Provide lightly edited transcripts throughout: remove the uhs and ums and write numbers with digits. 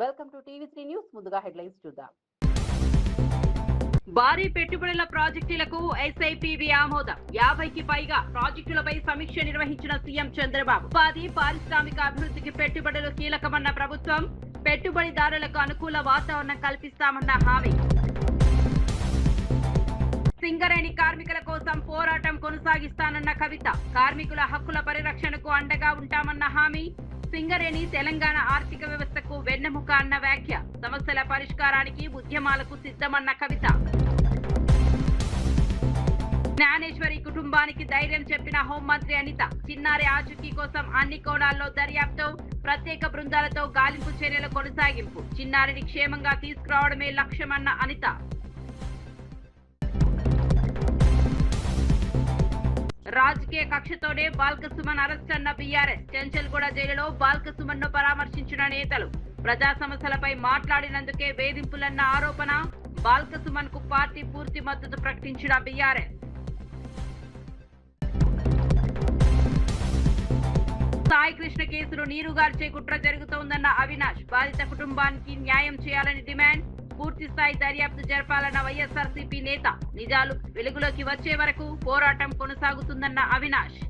Welcome to TV three news. ముందుగా headlines చూద్దాం. భారీ పెట్టుబడుల ప్రాజెక్టులకు ఎస్ఐపివి ఆమోదం. 50కి పైగా ప్రాజెక్టులపై సమీక్ష నిర్వహించిన సీఎం చంద్రబాబు. ఉపాధి పారిశ్రామిక అభివృద్ధికి పెట్టుబడులు కీలకమన్న ప్రభుత్వం. పెట్టుబడిదారులకు అనుకూల వాతావరణం కల్పిస్తామన్న హామీ. సింగరేణి కార్మికుల కోసం పోరాటం కొనసాగిస్తానన్న కవిత. కార్మికుల హక్కుల పరిరక్షణకు అండగా ఉంటామన్న హామీ. సింగరేణి తెలంగాణ ఆర్థిక వ్యవస్థకు వెన్నెముక అన్న వ్యాఖ్య. సమస్యల పరిష్కారానికి ఉద్యమాలకు సిద్ధమన్న కవిత. జ్ఞానేశ్వరి కుటుంబానికి ధైర్యం చెప్పిన హోంమంత్రి అనిత. చిన్నారి ఆచూకీ కోసం అన్ని కోణాల్లో దర్యాప్తు. ప్రత్యేక బృందాలతో గాలింపు చర్యల కొనసాగింపు. చిన్నారిని క్షేమంగా తీసుకురావడమే లక్ష్యమన్న అనిత. రాజకీయ కక్షతోనే బాల్కసుమన్ అరెస్ట్ అన్న బీఆర్ఎస్. చెంచల్గూడ జైలులో బాల్కసుమన్ ను పరామర్శించిన నేతలు. ప్రజా సమస్యలపై మాట్లాడినందుకే వేధింపులన్న ఆరోపణ. బాల్కసుమన్ కు పార్టీ పూర్తి మద్దతు ప్రకటించిన బీఆర్ఎస్. సాయి కృష్ణ కేసును నీరుగార్చే కుట్ర జరుగుతోందన్న అవినాష్. బాధిత కుటుంబానికి న్యాయం చేయాలని డిమాండ్. పూర్తి స్థాయి దర్యాప్తు జరపాలన్న వైఎస్ఆర్సీపీ నేత. నిజాలు వెలుగులోకి వచ్చే వరకు పోరాటం కొనసాగుతుందన్న అవినాష్.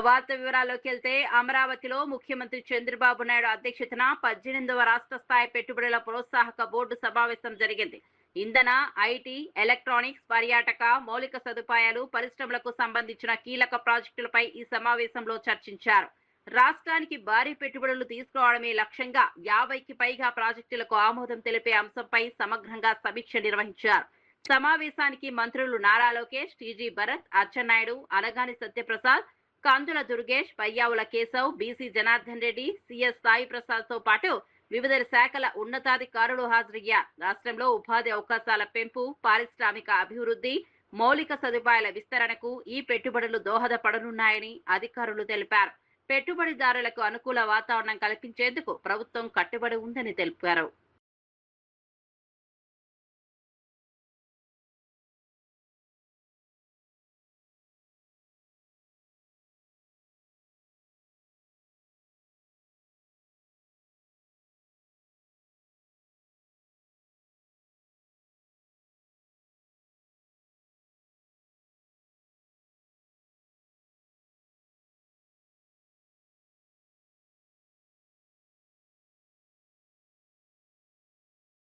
వార్త వివరాల్లోకి వెళ్తే, అమరావతిలో ముఖ్యమంత్రి చంద్రబాబు నాయుడు అధ్యక్షతన 18వ రాష్ట్ర స్థాయి పెట్టుబడుల ప్రోత్సాహక బోర్డు సమావేశం జరిగింది. ఇంధన, ఐటీ, ఎలక్ట్రానిక్స్, పర్యాటక, మౌలిక సదుపాయాలు, పరిశ్రమలకు సంబంధించిన కీలక ప్రాజెక్టులపై ఈ సమావేశంలో చర్చించారు. రాష్ట్రానికి భారీ పెట్టుబడులు తీసుకురావడమే లక్ష్యంగా 50కి పైగా ప్రాజెక్టులకు ఆమోదం తెలిపే అంశంపై సమగ్రంగా సమీక్ష నిర్వహించారు. సమావేశానికి మంత్రులు నారా లోకేష్, టీజీ భరత్, అచ్చెన్నాయుడు, అనగాని సత్యప్రసాద్, కందుల దుర్గేష్, పయ్యావుల కేశవ్, బీసీ జనార్దన్ రెడ్డి, సిఎస్ సాయి ప్రసాద్ తో పాటు వివిధ శాఖల ఉన్నతాధికారులు హాజరయ్యారు. రాష్ట్రంలో ఉపాధి అవకాశాల పెంపు, పారిశ్రామిక అభివృద్ధి, మౌలిక సదుపాయాల విస్తరణకు ఈ పెట్టుబడులు దోహదపడనున్నాయని అధికారులు తెలిపారు. పెట్టుబడిదారులకు అనుకూల వాతావరణం కల్పించేందుకు ప్రభుత్వం కట్టుబడి ఉందని తెలిపారు.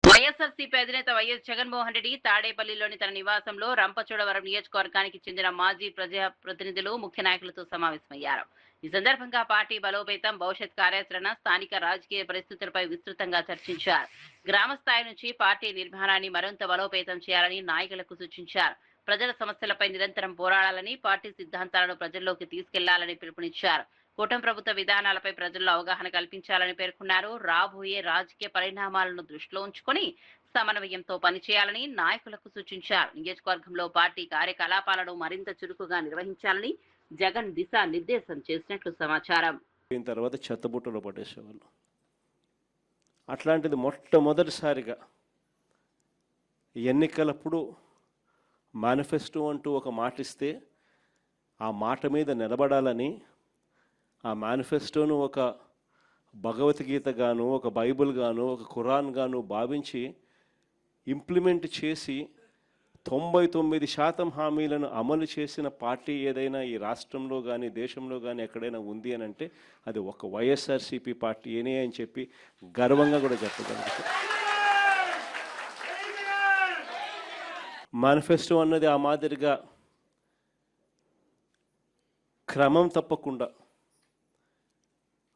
వైఎస్ఆర్సీపీ అధినేత వైఎస్ జగన్మోహన్ రెడ్డి తాడేపల్లిలోని తన నివాసంలో రంపచోడవరం నియోజకవర్గానికి చెందిన మాజీ ప్రజాప్రతినిధులు, ముఖ్య నాయకులతో సమావేశమయ్యారు. ఈ సందర్భంగా పార్టీ బలోపేతం, భవిష్యత్ కార్యాచరణ, స్థానిక రాజకీయ పరిస్థితులపై విస్తృతంగా చర్చించారు. గ్రామ స్థాయి నుంచి పార్టీ నిర్మాణాన్ని మరింత బలోపేతం చేయాలని నాయకులకు సూచించారు. ప్రజల సమస్యలపై నిరంతరం పోరాడాలని, పార్టీ సిద్ధాంతాలను ప్రజల్లోకి తీసుకెళ్లాలని పిలుపునిచ్చారు. కూటమి ప్రభుత్వ విధానాలపై ప్రజల్లో అవగాహన కల్పించాలని పేర్కొన్నారు. రాబోయే రాజకీయ పరిణామాలను దృష్టిలో ఉంచుకొని సమన్వయంతో పనిచేయాలని నాయకులకు సూచించారు. నియోజకవర్గంలో పార్టీ కార్యకలాపాలను మరింత చురుకుగా నిర్వహించాలని జగన్ దిశా నిర్దేశం చేసినట్లు సమాచారం. తర్వాత చెత్తబుట్టలో పడేసేవాళ్ళు. అట్లాంటిది మొట్టమొదటిసారిగా ఎన్నికలప్పుడు మేనిఫెస్టో అంటూ ఒక మాట ఇస్తే ఆ మాట మీద నిలబడాలని, ఆ మేనిఫెస్టోను ఒక భగవద్గీత గాను, ఒక బైబిల్ గాను, ఒక ఖురాన్ గాను భావించి ఇంప్లిమెంట్ చేసి 99% హామీలను అమలు చేసిన పార్టీ ఏదైనా ఈ రాష్ట్రంలో కానీ దేశంలో కానీ ఎక్కడైనా ఉంది అని అంటే అది ఒక వైఎస్ఆర్సీపీ పార్టీనే అని చెప్పి గర్వంగా కూడా చెప్పగలుగుతాం. మేనిఫెస్టో అన్నది ఆ మాదిరిగా క్రమం తప్పకుండా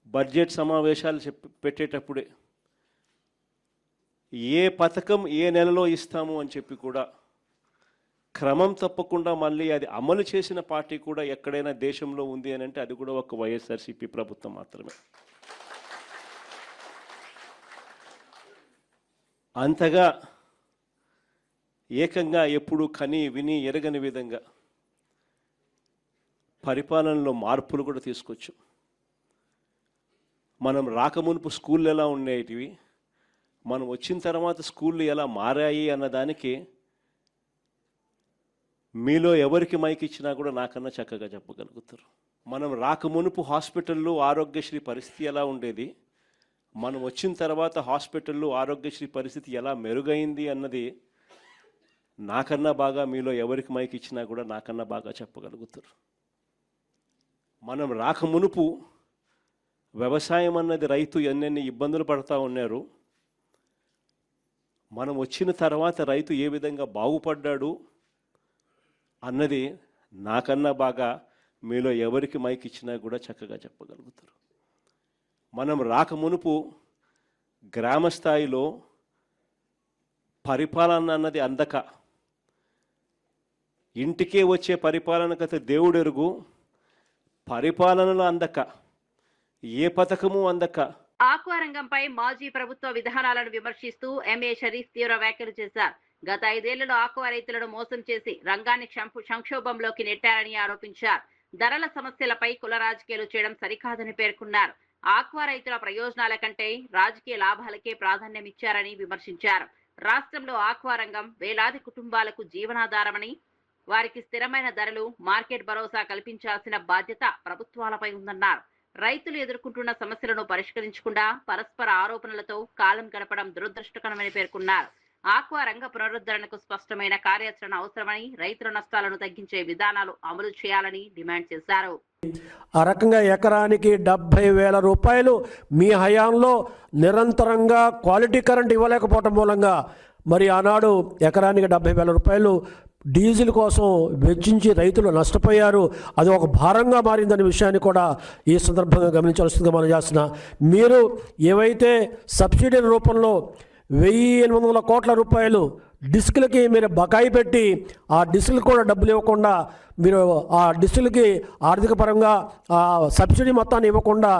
బడ్జెట్ సమావేశాలు పెట్టేటప్పుడే ఏ పథకం ఏ నెలలో ఇస్తాము అని చెప్పి కూడా క్రమం తప్పకుండా మళ్ళీ అది అమలు చేసిన పార్టీ కూడా ఎక్కడైనా దేశంలో ఉంది అని అంటే అది కూడా ఒక వైఎస్ఆర్సీపీ ప్రభుత్వం మాత్రమే. అంతగా ఏకంగా ఎప్పుడు కని విని ఎరగని విధంగా పరిపాలనలో మార్పులు కూడా తీసుకొచ్చు. మనం రాకమునుపు స్కూళ్ళు ఎలా ఉండేటివి, మనం వచ్చిన తర్వాత స్కూళ్ళు ఎలా మారాయి అన్నదానికి మీలో ఎవరికి మైక్ ఇచ్చినా కూడా నాకన్నా చక్కగా చెప్పగలుగుతారు. మనం రాకమునుపు హాస్పిటల్లో ఆరోగ్యశ్రీ పరిస్థితి ఎలా ఉండేది, మనం వచ్చిన తర్వాత హాస్పిటల్లో ఆరోగ్యశ్రీ పరిస్థితి ఎలా మెరుగైంది అన్నది నాకన్నా బాగా మీలో ఎవరికి మైక్ ఇచ్చినా కూడా నాకన్నా బాగా చెప్పగలుగుతారు. మనం రాకమునుపు వ్యవసాయం అన్నది రైతు ఎన్నెన్ని ఇబ్బందులు పడుతూ ఉన్నారు, మనం వచ్చిన తర్వాత రైతు ఏ విధంగా బాగుపడ్డాడు అన్నది నాకన్నా బాగా మీలో ఎవరికి మైక్ ఇచ్చినా కూడా చక్కగా చెప్పగలుగుతారు. మనం రాకమునుపు గ్రామ స్థాయిలో పరిపాలన అన్నది అందక, ఇంటికే వచ్చే పరిపాలనకైతే దేవుడెరుగు, పరిపాలనలో అందక, ఏ పథకము అందక. ఆక్వా రంగంపై మాజీ ప్రభుత్వ విధానాలను విమర్శిస్తూ ఎంఏ షరీఫ్ తీవ్ర వ్యాఖ్యలు చేశారు. గత 5 ఏళ్లలో ఆక్వా రైతులను మోసం చేసి రంగాన్ని సంక్షోభంలోకి నెట్టారని ఆరోపించారు. ధరల సమస్యలపై కుల రాజకీయాలు చేయడం సరికాదని పేర్కొన్నారు. ఆక్వా రైతుల ప్రయోజనాల కంటే రాజకీయ లాభాలకే ప్రాధాన్యం ఇచ్చారని విమర్శించారు. రాష్ట్రంలో ఆక్వా రంగం వేలాది కుటుంబాలకు జీవనాధారమని, వారికి స్థిరమైన ధరలు, మార్కెట్ భరోసా కల్పించాల్సిన బాధ్యత ప్రభుత్వాలపై ఉందన్నారు. రైతులు ఎదుర్కొంటున్న సమస్యలను పరిష్కరించకుండా పరస్పర ఆరోపణలతో కాలం గడపడం దురదృష్టకరమని పేర్కొన్నారు. ఆక్వా రంగ పునరుద్ధరణకు స్పష్టమైన కార్యాచరణ అవసరమని, రైతుల నష్టాలను తగ్గించే విధానాలు అమలు చేయాలని డిమాండ్ చేశారు. ఆ రకంగా ఎకరానికి 70,000 రూపాయలు మీ హయాంలో నిరంతరంగా క్వాలిటీ కరెంట్ ఇవ్వలేకపోవటం మూలంగా మరి ఆనాడు ఎకరానికి 70,000 రూపాయలు డీజిల్ కోసం వెచ్చించి రైతులు నష్టపోయారు. అది ఒక భారంగా మారిందనే విషయాన్ని కూడా ఈ సందర్భంగా గమనించాల్సిందిగా మనం చేస్తున్నా. మీరు ఏవైతే సబ్సిడీ రూపంలో 1,800 కోట్ల రూపాయలు డిస్కులకి మీరు బకాయి పెట్టి, ఆ డిస్కులు కూడా డబ్బులు ఇవ్వకుండా, మీరు ఆ డిస్కులకి ఆర్థిక పరంగా ఆ సబ్సిడీ మొత్తాన్ని ఇవ్వకుండా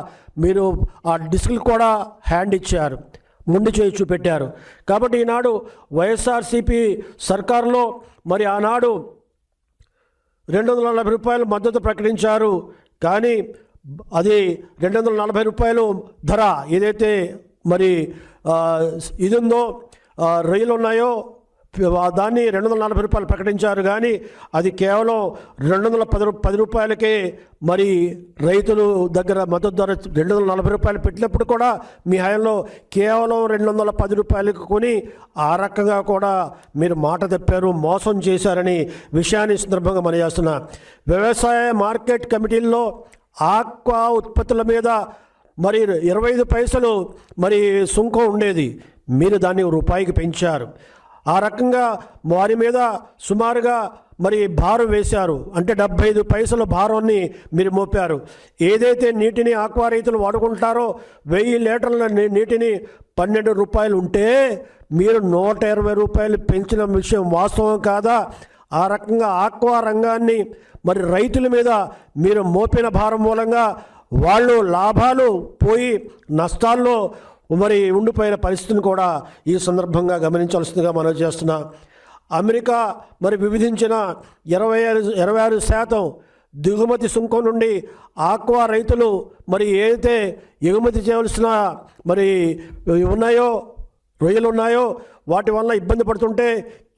మీరు ఆ డిస్కులు కూడా హ్యాండ్ ఇచ్చారు, ముందు చేయి చూపెట్టారు. కాబట్టి ఈనాడు వైఎస్ఆర్సీపీ సర్కారులో మరి ఆనాడు 240 రూపాయలు మద్దతు ప్రకటించారు. కానీ అది 240 రూపాయలు ధర ఏదైతే మరి ఇది ఉందో, రొయ్యలు ఉన్నాయో దాన్ని 240 రూపాయలు ప్రకటించారు. కానీ అది కేవలం 210 రూపాయలకే మరి రైతులు దగ్గర మద్దతు ధర 240 రూపాయలు పెట్టినప్పుడు కూడా మీ హయాంలో కేవలం 210 రూపాయలకు కొని ఆ రకంగా కూడా మీరు మాట తప్పారు, మోసం చేశారని విషయాన్ని సందర్భంగా మనం చేస్తున్నా. వ్యవసాయ మార్కెట్ కమిటీల్లో ఆక్వా ఉత్పత్తుల మీద మరి 25 పైసలు మరి సుంకం ఉండేది, మీరు దాన్ని రూపాయికి పెంచారు. ఆ రకంగా వారి మీద సుమారుగా మరి భారం వేశారు. అంటే 75 పైసల భారాన్ని మీరు మోపారు. ఏదైతే నీటిని ఆక్వా రైతులు వాడుకుంటారో 1000 లీటర్ల నీటిని 12 రూపాయలు ఉంటే మీరు 120 రూపాయలు పెంచిన విషయం వాస్తవం కాదా? ఆ రకంగా ఆక్వా రంగాన్ని మరి రైతుల మీద మీరు మోపిన భారం మూలంగా వాళ్ళు లాభాలు పోయి నష్టాల్లో మరి ఉండిపోయిన పరిస్థితిని కూడా ఈ సందర్భంగా గమనించాల్సిందిగా మనం చేస్తున్నా. అమెరికా మరి విధించిన 26% దిగుమతి సుంకం నుండి ఆక్వా రైతులు మరి ఏదైతే ఎగుమతి చేయవలసిన మరి ఉన్నాయో, రొయ్యలు ఉన్నాయో వాటి వల్ల ఇబ్బంది పడుతుంటే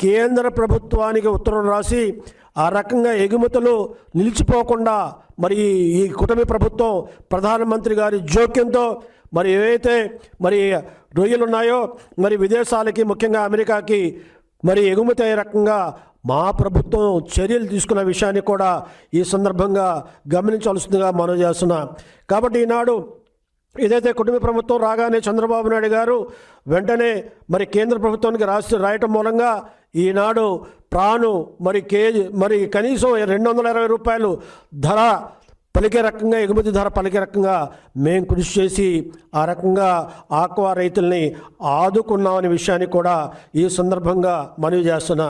కేంద్ర ప్రభుత్వానికి ఉత్తరం రాసి ఆ రకంగా ఎగుమతులు నిలిచిపోకుండా మరి ఈ కూటమి ప్రభుత్వం ప్రధానమంత్రి గారి జోక్యంతో మరి ఏవైతే మరి రొయ్యలు ఉన్నాయో మరి విదేశాలకి, ముఖ్యంగా అమెరికాకి మరి ఎగుమతి అయ్యే రకంగా మా ప్రభుత్వం చర్యలు తీసుకున్న విషయాన్ని కూడా ఈ సందర్భంగా గమనించాల్సిందిగా మనం చేస్తున్నాం. కాబట్టి ఈనాడు ఏదైతే కుటుంబ ప్రభుత్వం రాగానే చంద్రబాబు నాయుడు గారు వెంటనే మరి కేంద్ర ప్రభుత్వానికి రాయటం మూలంగా ఈనాడు ప్రాను మరి కనీసం 220 రూపాయలు ధర పలికే రకంగా, ఎగుమతి ధర పలికే రకంగా మేము కృషి చేసి ఆ రకంగా ఆక్వా రైతుల్ని ఆదుకున్నామనే విషయాన్ని కూడా ఈ సందర్భంగా మనవి చేస్తున్నా.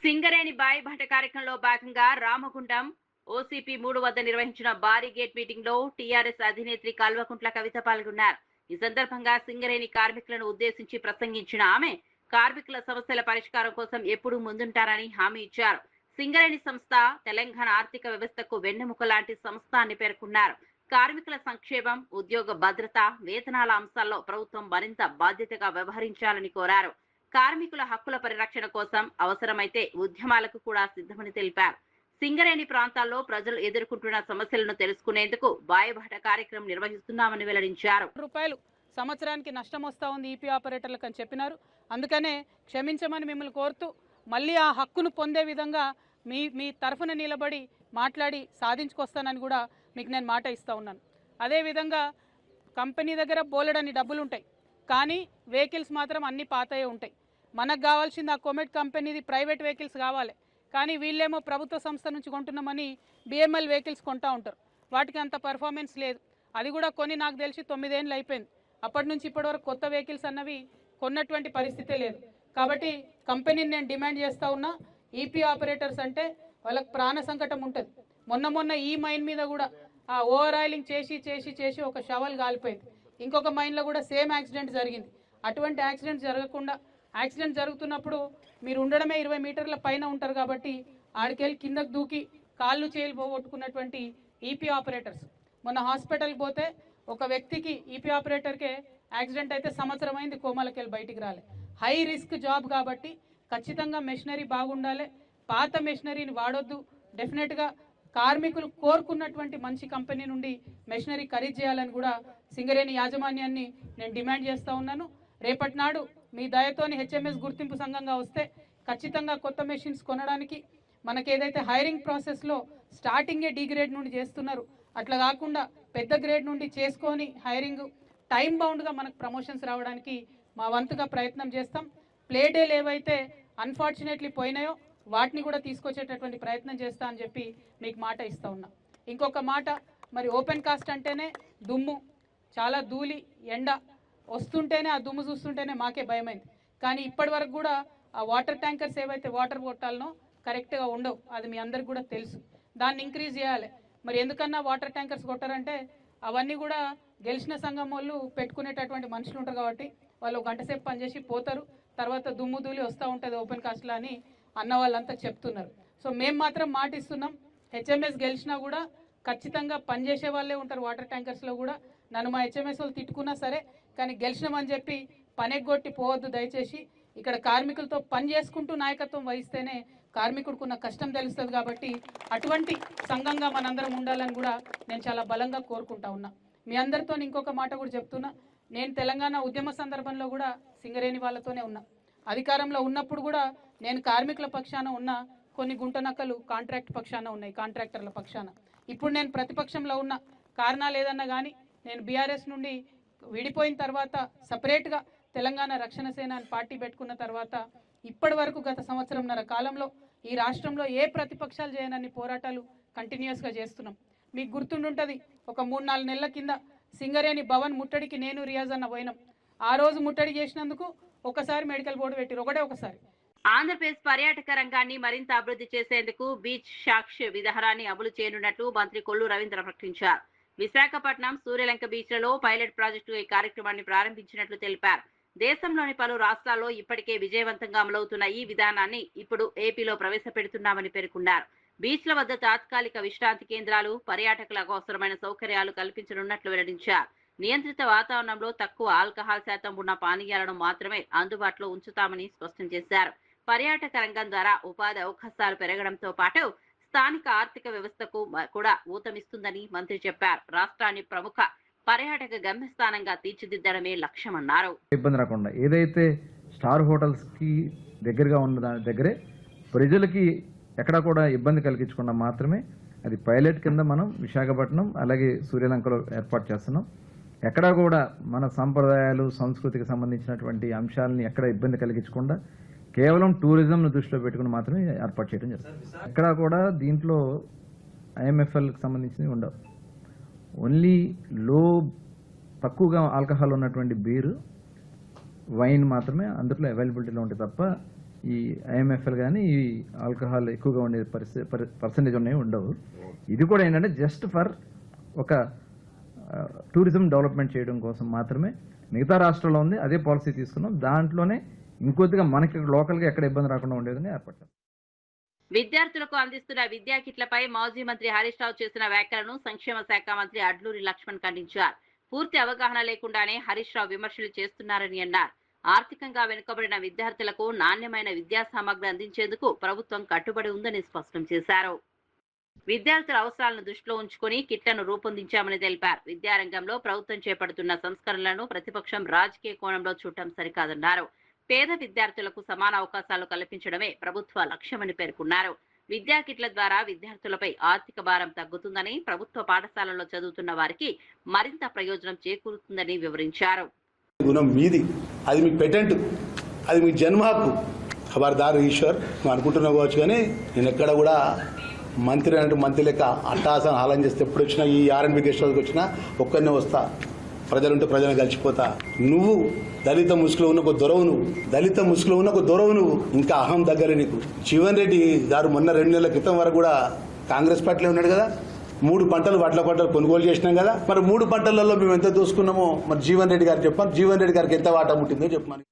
సింగరేణి బాయిబాట కార్యక్రమంలో భాగంగా రామగుండం ఓసీపీ 3 వద్ద నిర్వహించిన భారీ గేట్ మీటింగ్ లో టీఆర్ఎస్ అధినేత్రి కల్వకుంట్ల కవిత పాల్గొన్నారు. ఈ సందర్భంగా సింగరేణి కార్మికులను ఉద్దేశించి ప్రసంగించిన ఆమె కార్మికుల సమస్యల పరిష్కారం కోసం ఎప్పుడూ ముందుంటారని హామీ ఇచ్చారు. సింగరేణి సంస్థ తెలంగాణ ఆర్థిక వ్యవస్థకు వెన్నెముక లాంటి సంస్థ అని పేర్కొన్నారు. కార్మికుల సంక్షేమం, ఉద్యోగ భద్రత, వేతనాల అంశాల్లో ప్రభుత్వం మరింత బాధ్యతగా వ్యవహరించాలని కోరారు. కార్మికుల హక్కుల పరిరక్షణ కోసం అవసరమైతే ఉద్యమాలకు కూడా సిద్ధమని తెలిపారు. సింగరేణి ప్రాంతాల్లో ప్రజలు ఎదుర్కొంటున్న సమస్యలను తెలుసుకునేందుకు బాయబాట కార్యక్రమం నిర్వహిస్తున్నామని వెల్లడించారు. రూపాయలు సంవత్సరానికి నష్టం వస్తూ ఉంది ఈపీ ఆపరేటర్లకు అని చెప్పినారు. అందుకనే క్షమించమని మిమ్మల్ని కోరుతూ మళ్ళీ ఆ హక్కును పొందే విధంగా మీ తరఫున నిలబడి మాట్లాడి సాధించుకొస్తానని కూడా మీకు నేను మాట ఇస్తూ ఉన్నాను. అదేవిధంగా కంపెనీ దగ్గర బోలెడని డబ్బులు ఉంటాయి, కానీ వెహికల్స్ మాత్రం అన్ని పాతయే ఉంటాయి. మనకు కావాల్సింది ఆ కొమెట్ కంపెనీది ప్రైవేట్ వెహికల్స్ కావాలి, కానీ వీళ్ళేమో ప్రభుత్వ సంస్థ నుంచి కొంటున్నామని బిఎంఎల్ వెహికల్స్ కొంటూ ఉంటారు. వాటికి అంత పర్ఫార్మెన్స్ లేదు. అది కూడా కొని నాకు తెలిసి 9 ఏళ్ళు అయిపోయింది. అప్పటి నుంచి ఇప్పటివరకు కొత్త వెహికల్స్ అన్నవి కొన్నటువంటి పరిస్థితే లేదు. కాబట్టి కంపెనీని నేను డిమాండ్ చేస్తూ ఉన్నా, ఈపీ ఆపరేటర్స్ అంటే వాళ్ళకి ప్రాణ సంకటం ఉంటుంది. మొన్న ఈ మైన్ మీద కూడా ఆ ఓవర్ ఆయిలింగ్ చేసి ఒక షవల్ కాలిపోయింది. ఇంకొక మైన్లో కూడా సేమ్ యాక్సిడెంట్ జరిగింది. అటువంటి యాక్సిడెంట్ జరగకుండా, యాక్సిడెంట్ జరుగుతున్నప్పుడు మీరు ఉండడమే 20 మీటర్ల పైన ఉంటారు కాబట్టి ఆడికెళ్ళి కిందకు దూకి కాళ్ళు చేతులు పోగొట్టుకున్నటువంటి ఈపీ ఆపరేటర్స్. మొన్న హాస్పిటల్కి పోతే ఒక వ్యక్తికి ఈపీ ఆపరేటర్కే యాక్సిడెంట్ అయితే సంవత్సరం అయింది, కోమాలకి వెళ్ళి బయటికి రాలే. హై రిస్క్ జాబ్ కాబట్టి ఖచ్చితంగా మెషినరీ బాగుండాలి, పాత మెషినరీని వాడొద్దు. డెఫినెట్గా కార్మికులు కోరుకున్నటువంటి మంచి కంపెనీ నుండి మెషినరీ ఖరీదు చేయాలని కూడా సింగరేణి యాజమాన్యాన్ని నేను డిమాండ్ చేస్తూ ఉన్నాను. రేపటి నాడు మీ దయతోని హెచ్ఎంఎస్ గుర్తింపు సంఘంగా వస్తే ఖచ్చితంగా కొత్త మెషిన్స్ కొనడానికి మనకి ఏదైతే హైరింగ్ ప్రాసెస్లో స్టార్టింగే డి గ్రేడ్ నుండి చేస్తున్నారు, అట్లా కాకుండా పెద్ద గ్రేడ్ నుండి చేసుకొని హైరింగ్ టైం బౌండ్గా మనకు ప్రమోషన్స్ రావడానికి మా వంతుగా ప్రయత్నం చేస్తాం. ప్లే డేలు ఏవైతే అన్ఫార్చునేట్లీ పోయినాయో వాటిని కూడా తీసుకొచ్చేటటువంటి ప్రయత్నం చేస్తా అని చెప్పి మీకు మాట ఇస్తూ ఉన్నా. ఇంకొక మాట, మరి ఓపెన్ కాస్ట్ అంటేనే దుమ్ము, చాలా ధూళి, ఎండ వస్తుంటేనే ఆ దుమ్ము చూస్తుంటేనే మాకే భయమైంది. కానీ ఇప్పటి వరకు కూడా ఆ వాటర్ ట్యాంకర్స్ ఏవైతే వాటర్ కొట్టాలనో కరెక్ట్గా ఉండవు, అది మీ అందరికి కూడా తెలుసు. దాన్ని ఇంక్రీజ్ చేయాలి. మరి ఎందుకన్నా వాటర్ ట్యాంకర్స్ కొట్టారంటే అవన్నీ కూడా గెలిచిన సంఘం వాళ్ళు పెట్టుకునేటటువంటి మనుషులు ఉంటారు కాబట్టి వాళ్ళు 1 గంట సేపు పనిచేసి పోతారు, తర్వాత దుమ్ము ధూళి వస్తూ ఉంటుంది ఓపెన్ కాస్ట్లో అని అన్న వాళ్ళంతా చెప్తున్నారు. సో మేము మాత్రం మాటిస్తున్నాం, హెచ్ఎంఎస్ గెలిచినా కూడా ఖచ్చితంగా పనిచేసే వాళ్ళే ఉంటారు వాటర్ ట్యాంకర్స్లో కూడా. నన్ను మా హెచ్ఎంఎస్ వాళ్ళు తిట్టుకున్నా సరే, కానీ గెలిచినామని చెప్పి పనెగ్గొట్టి పోవద్దు దయచేసి. ఇక్కడ కార్మికులతో పని చేసుకుంటూ నాయకత్వం వహిస్తేనే కార్మికుడికున్న కష్టం తెలుస్తుంది. కాబట్టి అటువంటి సంఘంగా మనందరం ఉండాలని కూడా నేను చాలా బలంగా కోరుకుంటా ఉన్నా. మీ అందరితో ఇంకొక మాట కూడా చెప్తున్నా, నేను తెలంగాణ ఉద్యమ సందర్భంలో కూడా సింగరేణి వాళ్ళతోనే ఉన్నా. అధికారంలో ఉన్నప్పుడు కూడా నేను కార్మికుల పక్షాన ఉన్నా, కొన్ని గుంటనక్కలు కాంట్రాక్ట్ పక్షాన ఉన్నాయి, కాంట్రాక్టర్ల పక్షాన. ఇప్పుడు నేను ప్రతిపక్షంలో ఉన్న కారణాలు ఏదన్నా కానీ నేను బీఆర్ఎస్ నుండి విడిపోయిన తర్వాత సపరేట్గా తెలంగాణ రక్షణ సేన అని పార్టీ పెట్టుకున్న తర్వాత ఇప్పటి వరకు గత సంవత్సరంన్నర కాలంలో ఈ రాష్ట్రంలో ఏ ప్రతిపక్షాలు చేయనన్ని పోరాటాలు కంటిన్యూస్గా చేస్తున్నాం. మీకు గుర్తుండుంటుంది, ఒక 3-4 నెలల కింద సింగరేణి భవన్ ముట్టడికి నేను రియాజ్ అన్న పోయినాం. ఆ రోజు ముట్టడి చేసినందుకు ఒకసారి మెడికల్ బోర్డు పెట్టారు, ఒకసారి. ఆంధ్రప్రదేశ్ పర్యాటక రంగాన్ని మరింత అభివృద్ధి చేసేందుకు బీచ్ సాక్ష్య విధానాన్ని అమలు చేయనున్నట్లు మంత్రి కొల్లు రవీంద్ర ప్రకటించారు. విశాఖపట్నం సూర్యలంక బీచ్లలో పైలట్ ప్రాజెక్టు ఈ కార్యక్రమాన్ని ప్రారంభించినట్లు తెలిపారు. దేశంలోని పలు రాష్ట్రాల్లో ఇప్పటికే విజయవంతంగా అమలవుతున్న ఈ విధానాన్ని ఇప్పుడు ఏపీలో ప్రవేశపెడుతున్నామని పేర్కొన్నారు. బీచ్ల వద్ద తాత్కాలిక విశ్రాంతి కేంద్రాలు, పర్యాటకులకు అవసరమైన సౌకర్యాలు కల్పించనున్నట్లు వెల్లడించారు. నియంత్రిత వాతావరణంలో తక్కువ ఆల్కహాల్ శాతం ఉన్న పానీయాలను మాత్రమే అందుబాటులో ఉంచుతామని స్పష్టం చేశారు. పర్యాటక రంగం ద్వారా ఉపాధి అవకాశాలు పెరగడంతో పాటు స్థానిక ఆర్థిక వ్యవస్థకు కూడా ఊతమిస్తుందని మంత్రి చెప్పారు. రాష్ట్రాన్ని ప్రముఖ పర్యాటక గమ్యస్థానంగా తీర్చిదిద్దడమే లక్ష్యమన్నారు. ఇబ్బంది రాకుండా ఏదైతే స్టార్ హోటల్స్ కి దగ్గరగా ఉన్న దాని దగ్గరే ప్రజలకి ఎక్కడా కూడా ఇబ్బంది కలిగించకుండా మాత్రమే అది పైలట్ కింద మనం విశాఖపట్నం అలాగే సూర్యలంకలో ఏర్పాటు చేస్తున్నాం. ఎక్కడా కూడా మన సంప్రదాయాలు సంస్కృతికి సంబంధించినటువంటి అంశాలని ఎక్కడ ఇబ్బంది కలిగించకుండా కేవలం టూరిజంను దృష్టిలో పెట్టుకుని మాత్రమే ఏర్పాటు చేయడం జరుగుతుంది. ఎక్కడా కూడా దీంట్లో ఐఎంఎఫ్ఎల్కి సంబంధించినవి ఉండవు. ఓన్లీ తక్కువగా ఆల్కహాల్ ఉన్నటువంటి బీరు, వైన్ మాత్రమే అందులో అవైలబిలిటీలో ఉంటాయి తప్ప ఈ ఐఎంఎఫ్ఎల్ కానీ ఈ ఆల్కహాల్ ఎక్కువగా ఉండే పర్సంటేజ్ ఉన్నాయి ఉండవు. ఇది కూడా ఏంటంటే జస్ట్ ఫర్ ఒక టూరిజం డెవలప్మెంట్ చేయడం కోసం మాత్రమే. మిగతా రాష్ట్రాల్లో ఉంది అదే పాలసీ తీసుకున్నాం. దాంట్లోనే ఇంకొద్దిగా మనకి లోకల్గా ఎక్కడ ఇబ్బంది రాకుండా ఉండేదని ఏర్పడ్డాం. విద్యార్థులకు అందిస్తున్న విద్యా కిట్లపై మాజీ మంత్రి హరీష్ రావు చేసిన వ్యాఖ్యలను సంక్షేమ శాఖ మంత్రి అడ్లూరి లక్ష్మణ్ ఖండించారు. పూర్తి అవగాహన లేకుండానే హరీష్ రావు విమర్శలు చేస్తున్నారని అన్నారు. ఆర్థికంగా వెనుకబడిన విద్యార్థులకు నాణ్యమైన విద్యా సామగ్రి అందించేందుకు ప్రభుత్వం కట్టుబడి ఉందని స్పష్టం చేశారు. విద్యార్థుల అవసరాలను దృష్టిలో ఉంచుకుని కిట్లను రూపొందించామని తెలిపారు. విద్యారంగంలో ప్రభుత్వం చేపడుతున్న సంస్కరణలను ప్రతిపక్షం రాజకీయ కోణంలో చూడటం సరికాదన్నారు. పేద విద్యార్థులకు సమాన అవకాశాలు కల్పించడమే ప్రభుత్వ లక్ష్యమని పేర్కొన్నారు. విద్యా కిట్ల ద్వారా విద్యార్థులపై ఆర్థిక భారం తగ్గుతుందని, ప్రభుత్వ పాఠశాలల్లో చదువుతున్న వారికి మరింత ప్రయోజనం చేకూరుతుందని వివరించారు. గుణం మీది, అది మీ పెటెంట్, అది మీ జన్మ హక్కు. ఖబర్దార్ ఈశ్వర్, నువ్వు అనుకుంటున్నావు కావచ్చు, కానీ నేను ఎక్కడ కూడా మంత్రి అంటే మంత్రి లెక్క అట్టాసన హాలం చేస్తే ఎప్పుడు వచ్చినా ఈ ఆర్ఎండ్బి గెస్ట్ హౌస్కి వచ్చినా ఒక్కరినే వస్తా, ప్రజలుంటే ప్రజలను కలిసిపోతా. నువ్వు దళిత ముసుగులో ఉన్న ఒక దొరవు, నువ్వు ఇంకా అహం దగ్గర నీకు. జీవన్ రెడ్డి గారు మొన్న 2 నెలల క్రితం వరకు కూడా కాంగ్రెస్ పార్టీలో ఉన్నాడు కదా. 3 పంటలు వడ్ల పంటలు కొనుగోలు చేసినాం కదా. మరి 3 పంటలలో మేము ఎంత దోసుకున్నామో మరి జీవన్ రెడ్డి గారు చెప్పాను. జీవన్ రెడ్డి గారికి ఎంత వాటా ముట్టిందో చెప్పమని.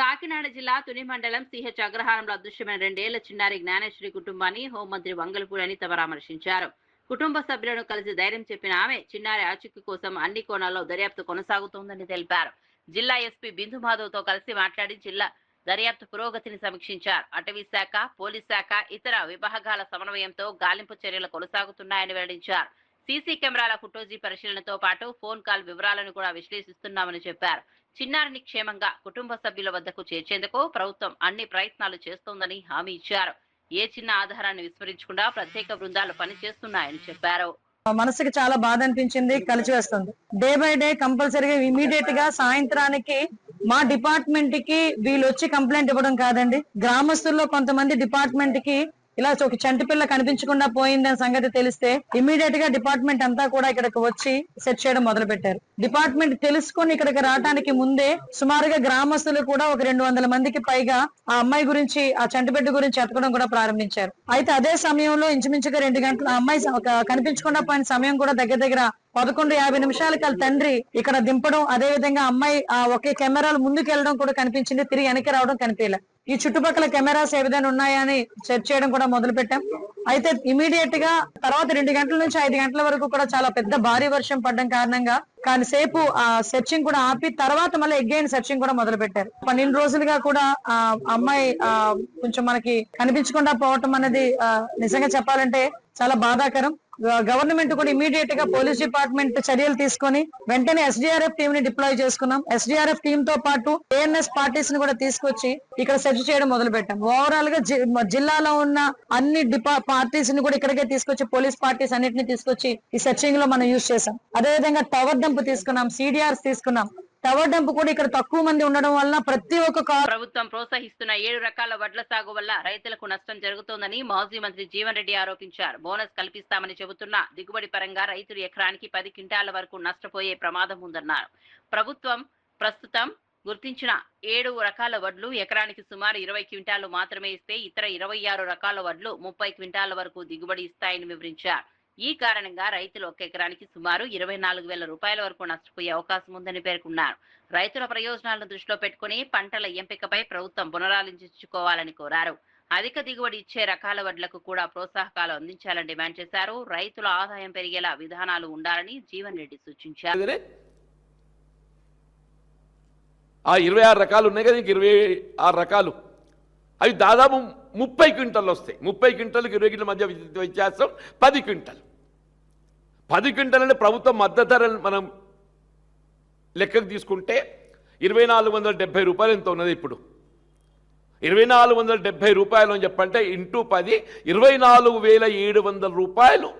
కాకినాడ జిల్లా తుని మండలం సిహెచ్ అగ్రహారంలో అదృశ్యమైన 2 ఏళ్ల చిన్నారి జ్ఞానేశ్వరి కుటుంబాన్ని హోంమంత్రి వంగలపూడి అనిత పరామర్శించారు. కుటుంబ సభ్యులను కలిసి ధైర్యం చెప్పిన ఆమె చిన్నారి ఆచూకీ కోసం అన్ని కోణాల్లో దర్యాప్తు కొనసాగుతోందని తెలిపారు. జిల్లా ఎస్పీ బిందు మాధవ్తో కలిసి మాట్లాడి జిల్లా దర్యాప్తు పురోగతిని సమీక్షించారు. అటవీ శాఖ, పోలీస్ శాఖ, ఇతర విభాగాల సమన్వయంతో గాలింపు చర్యలు కొనసాగుతున్నాయని వెల్లడించారు. సీసీ కెమెరాల ఫుటోజీ పరిశీలనతో పాటు ఫోన్ కాల్ వివరాలను కూడా విశ్లేషిస్తున్నామని చెప్పారు. చిన్నారిని క్షేమంగా కుటుంబ సభ్యుల వద్దకు చేర్చేందుకు ప్రభుత్వం అన్ని ప్రయత్నాలు చేస్తోందని హామీ ఇచ్చారు. ఏ చిన్న ఆధారాన్ని విస్మరించకుండా ప్రత్యేక బృందాలు పనిచేస్తున్నాయని చెప్పారు. మనసుకి చాలా బాధ అనిపించింది, కలిసి వస్తుంది. డే బై డే కంపల్సరీగా ఇమీడియట్ గా సాయంత్రానికి మా డిపార్ట్మెంట్ కి వీళ్ళు వచ్చి కంప్లైంట్ ఇవ్వడం కాదండి, గ్రామస్తుల్లో కొంతమంది డిపార్ట్మెంట్ కి ఇలా ఒక చంటి పిల్ల కనిపించకుండా పోయిందనే సంగతి తెలిస్తే ఇమీడియట్ గా డిపార్ట్మెంట్ అంతా కూడా ఇక్కడికి వచ్చి సెట్ చేయడం మొదలు పెట్టారు. డిపార్ట్మెంట్ తెలుసుకొని ఇక్కడికి రావడానికి ముందే సుమారుగా గ్రామస్తులు కూడా ఒక 200 మందికి పైగా ఆ అమ్మాయి గురించి, ఆ చంటి బిడ్డ గురించి ఎతకడం కూడా ప్రారంభించారు. అయితే అదే సమయంలో ఇంచుమించుగా 2 గంటల అమ్మాయి కనిపించకుండా పోయిన సమయం కూడా దగ్గర 11:50 నిమిషాలకి వాళ్ళ తండ్రి ఇక్కడ దింపడం, అదే విధంగా అమ్మాయి ఒకే కెమెరాలు ముందుకు వెళ్ళడం కూడా కనిపించింది, తిరిగి వెనక్కి రావడం కనిపించలే. ఈ చుట్టుపక్కల కెమెరాస్ ఏదైనా ఉన్నాయా అని సెర్చ్ చేయడం కూడా మొదలు పెట్టాం. అయితే ఇమీడియట్ గా తర్వాత 2 గంటల నుంచి 5 గంటల వరకు కూడా చాలా పెద్ద భారీ వర్షం పడడం కారణంగా కాసేపు ఆ సెర్చింగ్ కూడా ఆపి తర్వాత మళ్ళీ అగైన్ సెర్చింగ్ కూడా మొదలు పెట్టారు. 12 రోజులుగా కూడా ఆ అమ్మాయి కొంచెం మనకి కనిపించకుండా పోవటం అనేది నిజంగా చెప్పాలంటే చాలా బాధాకరం. గవర్నమెంట్ కూడా ఇమీడియట్ గా పోలీస్ డిపార్ట్మెంట్ చర్యలు తీసుకొని వెంటనే SDRF టీమ్ ని డిప్లాయ్ చేసుకున్నాం. SDRF టీమ్ తో పాటు ANS పార్టీస్ ని కూడా తీసుకొచ్చి ఇక్కడ సెర్చ్ చేయడం మొదలు పెట్టాం. ఓవరాల్ గా జిల్లాలో ఉన్న అన్ని పార్టీస్ ని కూడా ఇక్కడికే తీసుకొచ్చి, పోలీస్ పార్టీస్ అన్నిటిని తీసుకొచ్చి ఈ సెర్చింగ్ లో మనం యూజ్ చేసాం. అదేవిధంగా టవర్ డంప్ తీసుకున్నాం, CDRs తీసుకున్నాం. టవర్ డంప్ కూడా ఇక్కడ తక్కువ మంది ఉండడం వల్ల ప్రతి ఒక్క ప్రభుత్వం ప్రోత్సహిస్తున్న 7 రకాల వడ్ల సాగు వల్ల రైతులకు నష్టం జరుగుతోందని మాజీ మంత్రి జీవన్ రెడ్డి ఆరోపించారు. బోనస్ కల్పిస్తామని చెబుతున్నా దిగుబడి పరంగా రైతులు ఎకరానికి 10 క్వింటాల వరకు నష్టపోయే ప్రమాదం ఉందన్నారు. ప్రభుత్వం ప్రస్తుతం గుర్తించిన 7 రకాల వడ్లు ఎకరానికి సుమారు 20 క్వింటాలు మాత్రమే ఇస్తే ఇతర 26 రకాల వడ్లు 30 క్వింటాల వరకు దిగుబడి ఇస్తాయని వివరించారు. ఈ కారణంగా రైతులు ఒక ఎకరానికి సుమారు 24,000 రూపాయల వరకు నష్టపోయే అవకాశం ఉందని పేర్కొన్నారు. రైతుల ప్రయోజనాలను దృష్టిలో పెట్టుకుని పంటల ఎంపికపై ప్రభుత్వం పునరాలోచించుకోవాలని కోరారు. అధిక దిగుబడి ఇచ్చే రకాల వడ్లకు కూడా ప్రోత్సాహకాలు అందించాలని డిమాండ్ చేశారు. రైతుల ఆదాయం పెరిగేలా విధానాలు ఉండాలని జీవన్ రెడ్డి సూచించారు. ఆ 26 రకాలు ఉన్నాయి కదా, 26 రకాలు అవి దాదాపు 30 క్వింటాలు వస్తాయి. 30 క్వింటాలకు 20 క్వింటల మధ్య వ్యత్యాసం 10 క్వింటాలు. 10 క్వింటాలు అంటే ప్రభుత్వం మద్దతు ధర మనం లెక్కకు తీసుకుంటే 2,470 రూపాయలు ఎంత ఉన్నది ఇప్పుడు. 2,470 రూపాయలు అని చెప్పంటే ఇంటూ 10 24,700 రూపాయలు.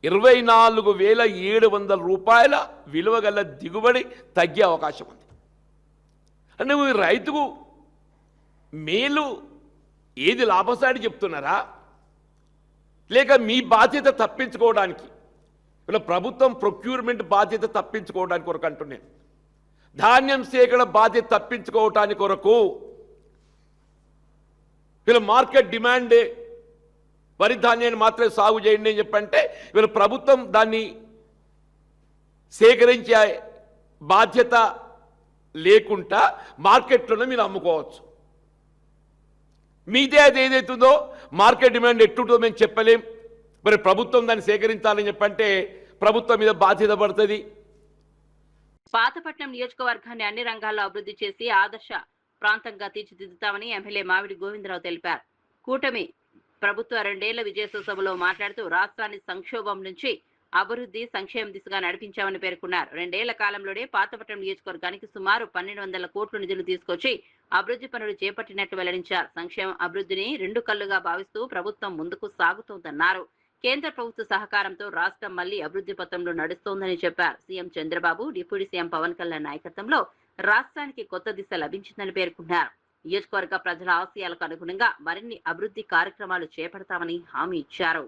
24,700 రూపాయల విలువ గల దిగుబడి తగ్గే అవకాశం ఉంది. అంటే రైతుకు మేలు ఏది లాభసాటి చెప్తున్నారా, లేక మీ బాధ్యత తప్పించుకోవడానికి, ఇలా ప్రభుత్వం ప్రొక్యూర్మెంట్ బాధ్యత తప్పించుకోవడానికి కొరకు అంటున్నాను. ధాన్యం సేకరణ బాధ్యత తప్పించుకోవటానికి కొరకు వీళ్ళ మార్కెట్ డిమాండ్ వరి ధాన్యాన్ని మాత్రమే సాగు చేయండి అని చెప్పంటే వీళ్ళ ప్రభుత్వం దాన్ని సేకరించే బాధ్యత లేకుండా మార్కెట్లోనే మీరు అమ్ముకోవచ్చు. మీదే అది ఏదైతుందో మార్కెట్ డిమాండ్ ఎట్టుంటుందో మేము చెప్పలేం. మరి ప్రభుత్వం దాన్ని సేకరించాలని చెప్పంటే ప్రభుత్వం మీద బాధ్యత పడుతుంది. పాతపట్నం నియోజకవర్గాన్ని అన్ని రంగాల్లో అభివృద్ధి చేసి ఆదర్శ ప్రాంతంగా తీర్చిదిద్దుతామని ఎమ్మెల్యే మావిడి గోవిందరావు తెలిపారు. కూటమి ప్రభుత్వ 2 ఏళ్ల విజయోత్సవంలో మాట్లాడుతూ రాష్ట్రాన్ని సంక్షోభం నుంచి అభివృద్ధి సంక్షేమ దిశగా నడిపించామని పేర్కొన్నారు. 2 ఏళ్ల కాలంలోనే పాతపట్నం నియోజకవర్గానికి సుమారు 1200 కోట్ల నిధులు తీసుకొచ్చి అభివృద్ధి పనులు చేపట్టినట్లు వెల్లడించారు. సంక్షేమ అభివృద్ధిని 2 కళ్లుగా భావిస్తూ ప్రభుత్వం ముందుకు సాగుతోందన్నారు. కేంద్ర ప్రభుత్వ సహకారంతో రాష్ట్రం మళ్లీ అభివృద్ధి పథంలో నడుస్తోందని చెప్పారు. CM Chandrababu, deputy CM Pawan Kalyan నాయకత్వంలో రాష్ట్రానికి కొత్త దిశ లభించిందని పేర్కొన్నారు. నియోజకవర్గ ప్రజల ఆశయాలకు అనుగుణంగా మరిన్ని అభివృద్ధి కార్యక్రమాలు చేపడతామని హామీ ఇచ్చారు.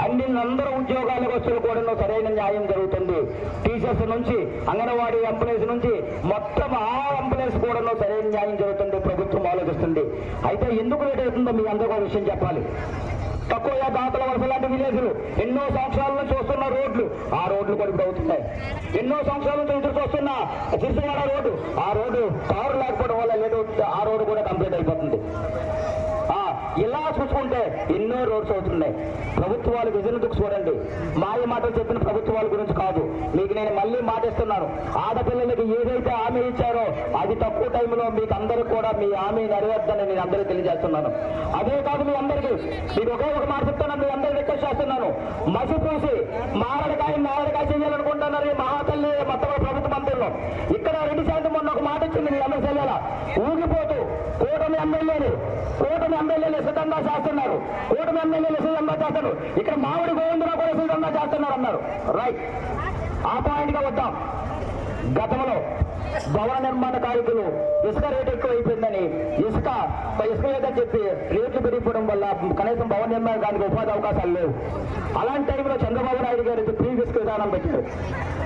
అందరూ ఉద్యోగాలకు వచ్చిన కూడా సరైన న్యాయం జరుగుతుంది. టీచర్స్ నుంచి అంగన్వాడీ ఎంప్లాయీస్ నుంచి మొత్తం ఆ ఎంప్లాయీస్ కూడా సరైన న్యాయం జరుగుతుంది. ప్రభుత్వం ఆలోచిస్తుంది. అయితే ఎందుకు లేట్ అవుతుందో మీ అందరికీ విషయం చెప్పాలి. తక్కువ దాతల వలస లాంటి విలేజ్లు ఎన్నో సంవత్సరాల నుంచి వస్తున్న రోడ్లు, ఆ రోడ్లు కూడా ఇప్పుడు అవుతున్నాయి. ఎన్నో సంవత్సరాల నుంచి ఎదురు వస్తున్న చిరుసవాడ రోడ్డు, ఆ రోడ్డు కారు లేకపోవడం వల్ల లేట్ ఆ రోడ్డు కూడా కంప్లీట్ అయిపోతుంది. ఇలా చూసుకుంటే ఎన్నో రోడ్స్ అవుతున్నాయి. ప్రభుత్వాలు విజన్ చూడండి. మాయ మాటలు చెప్పిన ప్రభుత్వాల గురించి కాదు. మీకు నేను మళ్ళీ మాటిస్తున్నాను. ఆడపిల్లలకి ఏదైతే హామీ ఇచ్చారో అది తక్కువ టైంలో మీకు అందరికి కూడా మీ హామీ నెరవేర్దని నేను అందరికీ తెలియజేస్తున్నాను. అదే కాదు మీ అందరికీ మీకు ఒకే ఒక మాట చెప్తున్నాను. మీ అందరికీ రిక్వెస్ట్ చేస్తున్నాను. మసి పూసి మారడికాయ చేయాలనుకుంటున్నారు ఈ మహాతల్లి మొత్తం ప్రభుత్వ మంత్రుల్లో. ఇక్కడ 2% మొన్న ఒక మాట ఇచ్చింది మీ అందరి చెల్లెలా ఊగిపోతూ కూటమి ఎమ్మెల్యేలు సిద్ధంగా చేస్తున్నారు. కూటమి ఎమ్మెల్యేలు సిద్ధంగా చేస్తారు. ఇక్కడ మామిడి గోవిందరావు కూడా సిద్ధంగా చేస్తున్నారు అన్నారు. రైట్, ఆ పాయింట్ గా వద్దాం. గతంలో భవన నిర్మాణ కార్మికులు ఇసుక రేటు ఎక్కువ అయిపోయిందని ఇసుక లేదని చెప్పి రేట్లు పెరిగిపోవడం వల్ల కనీసం భవన నిర్మాణానికి ఉపాధి అవకాశాలు లేవు. అలాంటి టైంలో చంద్రబాబు నాయుడు గారు ప్రీవియస్ ఇసుక విధానం పెట్టారు.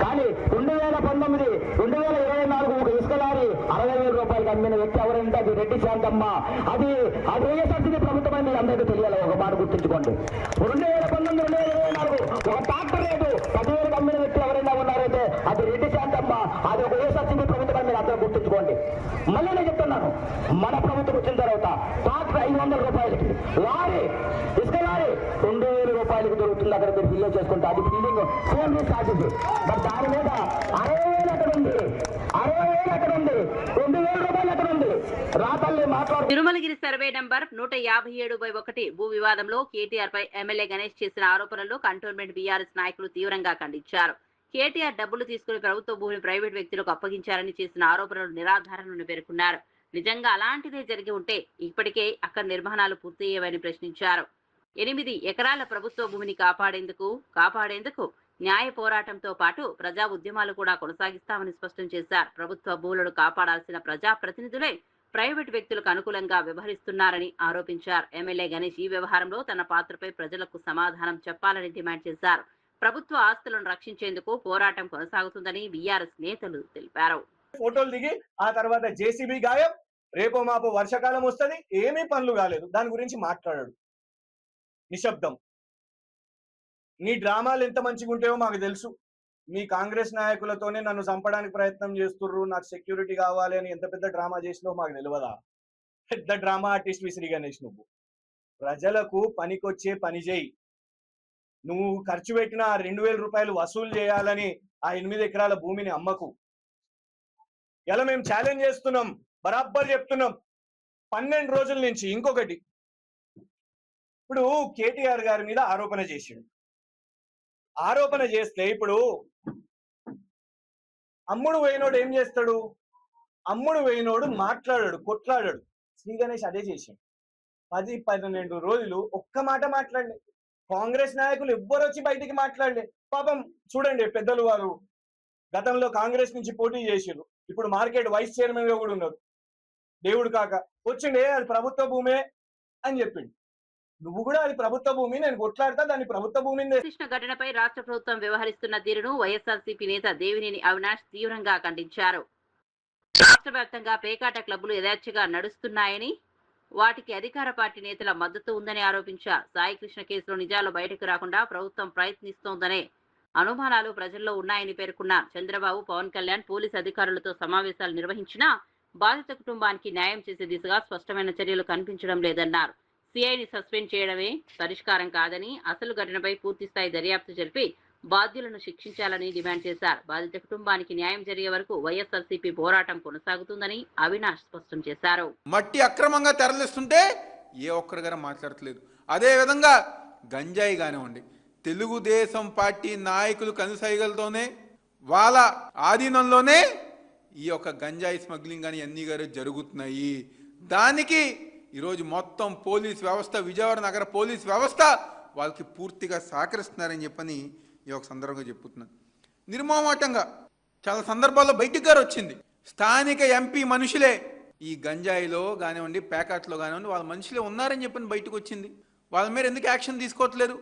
కానీ 2019, 2024 ఒక ఇసుక లారీ 60,000 రూపాయలకి అమ్మిన వ్యక్తి ఎవరంటే అది రెడ్డి శాంతమ్మ. అది వైఎస్ఆర్సీపీ ప్రభుత్వం అని అందరికీ తెలియాలి. ఒక మాట గుర్తుంచుకోండి. 2019, 2024 ఒక ట్రాక్టర్ రేటు 10,000కి అమ్మిన వ్యక్తి ఎవరైనా ఉన్నారైతే అది రెడ్డి శాంతమ్మ. అది ఒక వైఎస్ఆర్సీపీ ప్రభుత్వం అని మీరు అందరూ గుర్తుంచుకోండి. మళ్ళీ నేను చెప్తున్నాను, మన ప్రభుత్వం వచ్చిన తర్వాత ట్రాక్టర్ 500 రూపాయలకి, లారీ ఇసుక లారీ 2,000 రూపాయలకి దొరుకుతుంది. అక్కడ మీరు ఫిల్ చేసుకుంటే అది ఫిల్లింగ్ సేమ్ ఛార్జెస్. బట్ దాని మీద 60,000 ఎక్కడ ఉంది, 60,000 ఎక్కడ ఉంది, 2,000 రూపాయలు ఎక్కడ ఉంది? రాతల్లి మాట్లాడు. తిరుమలగిరి సర్వే నంబర్ 157/1 భూ వివాదంలో కేటీఆర్ పై ఎమ్మెల్యే గణేష్ చేసిన ఆరోపణలు కంటోన్మెంట్ బీఆర్ఎస్ నాయకులు తీవ్రంగా ఖండించారు. కేటీఆర్ డబ్బులు తీసుకుని ప్రభుత్వ భూమిని ప్రైవేట్ వ్యక్తులకు అప్పగించారని చేసిన ఆరోపణలు నిరాధారణను పేర్కొన్నారు. నిజంగా అలాంటిదే జరిగి ఉంటే ఇప్పటికే అక్కడ నిర్మాణాలు పూర్తయ్యేవని ప్రశ్నించారు. 8 ఎకరాల ప్రభుత్వ భూమిని కాపాడేందుకు న్యాయ పోరాటంతో పాటు ప్రజా ఉద్యమాలు కూడా కొనసాగిస్తామని స్పష్టం చేశారు. ప్రభుత్వ భూములను కాపాడాల్సిన ప్రజా ప్రతినిధులే ప్రైవేట్ వ్యక్తులకు అనుకూలంగా వ్యవహరిస్తున్నారని ఆరోపించారు. ఎమ్మెల్యే గణేష్ ఈ వ్యవహారంలో తన పాత్రపై ప్రజలకు సమాధానం చెప్పాలని డిమాండ్ చేశారు. ప్రభుత్వ ఆస్తులను రక్షించేందుకు పోరాటం కొనసాగుతుందని బీఆర్ఎస్ నేతలు తెలిపారు. ఫోటోలు దిగి ఆ తర్వాత జేసీబీ గాయం, రేపో మాపో వర్షాకాలం వస్తుంది, ఏమీ పనులు కాలేదు, దాని గురించి మాట్లాడాడు. నిశ్శబ్దం. నీ డ్రామాలు ఎంత మంచిగా ఉంటాయో మాకు తెలుసు. మీ కాంగ్రెస్ నాయకులతోనే నన్ను చంపడానికి ప్రయత్నం చేస్తుర్రు, నాకు సెక్యూరిటీ కావాలి అని ఎంత పెద్ద డ్రామా చేసినావు మాకు తెలియదా? పెద్ద డ్రామా ఆర్టిస్ట్ శ్రీ గణేష్. నువ్వు ప్రజలకు పనికొచ్చే పని చేయి. నువ్వు ఖర్చు పెట్టిన 2,000 రూపాయలు వసూలు చేయాలని ఆ 8 ఎకరాల భూమిని అమ్మకు. ఇలా మేము ఛాలెంజ్ చేస్తున్నాం, బరాబర్ చెప్తున్నాం 12 రోజుల నుంచి. ఇంకొకటి, ఇప్పుడు కేటీఆర్ గారి మీద ఆరోపణ చేసిండు. ఆరోపణ చేస్తే ఇప్పుడు అమ్ముడు పోయినోడు ఏం చేస్తాడు? అమ్ముడు పోయినోడు మాట్లాడాడు, కొట్లాడాడు. శ్రీ గణేష్ అదే చేసిండు. 10-12 రోజులు ఒక్క మాట మాట్లాడలే. కాంగ్రెస్ నాయకులు ఎవ్వరు వచ్చి బయటికి మాట్లాడలే. పాపం చూడండి, పెద్దలు వారు గతంలో కాంగ్రెస్ నుంచి పోటీ చేసిర్రు, ఇప్పుడు మార్కెట్ వైస్ చైర్మన్ గా కూడా ఉన్నారు. దేవుడు కాక వచ్చిండే అది ప్రభుత్వ భూమే అని చెప్పిండు. నువ్వు కూడా అది ప్రభుత్వ భూమి, నేను కొట్లాడతా, దాన్ని ప్రభుత్వ భూమిని. కృష్ణ ఘటనపై రాష్ట్ర ప్రభుత్వం వ్యవహరిస్తున్న తీరును వైఎస్ఆర్సీపీ నేత దేవినేని అవినాష్ తీవ్రంగా ఖండించారు. రాష్ట్ర వ్యాప్తంగా పేకాట క్లబ్లు యథేచ్ఛగా నడుస్తున్నాయని, వాటికి అధికార పార్టీ నేతల మద్దతు ఉందని ఆరోపించారు. సాయి కృష్ణ కేసులో నిజాలు బయటకు రాకుండా ప్రభుత్వం ప్రయత్నిస్తోందనే అనుమానాలు ప్రజల్లో ఉన్నాయని పేర్కొన్నారు. చంద్రబాబు, పవన్ కళ్యాణ్ పోలీసు అధికారులతో సమావేశాలు నిర్వహించినా బాధిత కుటుంబానికి న్యాయం చేసే దిశగా స్పష్టమైన చర్యలు కనిపించడం లేదన్నారు. సిఐని సస్పెండ్ చేయడమే పరిష్కారం కాదని, అసలు ఘటనపై పూర్తిస్థాయి దర్యాప్తు జరిపి బాధ్యులను శిక్షించాలని డిమాండ్ చేశారు. బాధిత కుటుంబానికి న్యాయం జరిగే వరకు వైఎస్ఆర్సీపీ పోరాటం కొనసాగుతుందని అవినాష్ స్పష్టం చేశారు. మట్టి అక్రమంగా తరలిస్తుంటే ఏ ఒక్కరిగానే మాట్లాడట్లేదు. అదేవిధంగా గంజాయి కానివ్వండి, తెలుగుదేశం పార్టీ నాయకులు కనుసైగలతోనే వాళ్ళ ఆధీనంలోనే ఈ యొక్క గంజాయి స్మగ్లింగ్ అని అన్నీ గారు జరుగుతున్నాయి. దానికి ఈరోజు మొత్తం పోలీస్ వ్యవస్థ, విజయవాడ నగర పోలీస్ వ్యవస్థ వాళ్ళకి పూర్తిగా సహకరిస్తున్నారని చెప్పని ఈ యొక్క సందర్భంగా చెప్పుతున్నాను. నిర్మోహమాటంగా చాలా సందర్భాల్లో బయటికి గారు వచ్చింది, స్థానిక ఎంపీ మనుషులే ఈ గంజాయిలో కానివ్వండి, ప్యాకెట్లో కానివ్వండి వాళ్ళ మనుషులే ఉన్నారని చెప్పని బయటకు వచ్చింది. వాళ్ళ మీద ఎందుకు యాక్షన్ తీసుకోవట్లేదు,